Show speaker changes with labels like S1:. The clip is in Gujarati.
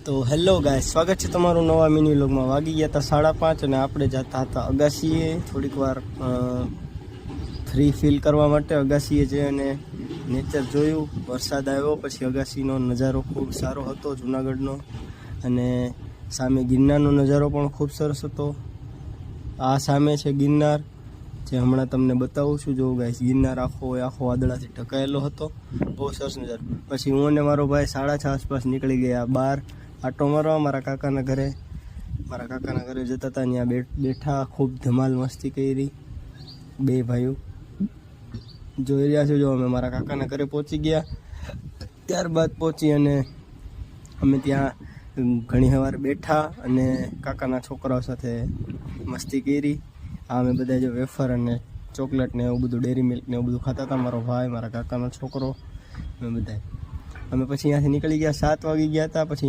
S1: તો હેલો ગાય, સ્વાગત છે તમારું નવા મિની વ્લોગમાં। વાગી ગયા હતા 5:30 અને આપણે જતા હતા અગાસીએ થોડીક વાર ફ્રી ફીલ કરવા માટે। અગાસીએ જઈ અને નેચર જોયું, વરસાદ આવ્યો પછી અગાસીનો નજારો ખૂબ સારો હતો જૂનાગઢનો, અને સામે ગિરનારનો નજારો પણ ખૂબ સરસ હતો। આ સામે છે ગિરનાર, જે હમણાં તમને બતાવું છું। જો ગાઈસ, ગિરનાર આખો વાદળાથી ઢંકાયેલો હતો, બહુ સરસ નજારો। પછી હું અને મારો ભાઈ 6:30 આસપાસ નીકળી ગયા બહાર આટો મારવા મારા કાકાના ઘરે। મારા કાકાના ઘરે જતા હતા, ત્યાં બેઠા ખૂબ ધમાલ મસ્તી કરી બે ભાઈઓ। જોઈ રહ્યા છો, જો અમે મારા કાકાના ઘરે પહોંચી ગયા। ત્યારબાદ પહોંચી અને અમે ત્યાં ઘણી વાર બેઠા અને કાકાના છોકરાઓ સાથે મસ્તી કરી। આ અમે બધા જો વેફર અને ચોકલેટ ને એવું બધું, ડેરી મિલ્ક ને એવું બધું ખાતા હતા, મારો ભાઈ, મારા કાકાનો છોકરો, અમે બધા। અમે પછી અહીંયાથી નીકળી ગયા, 7 વાગી ગયા હતા। પછી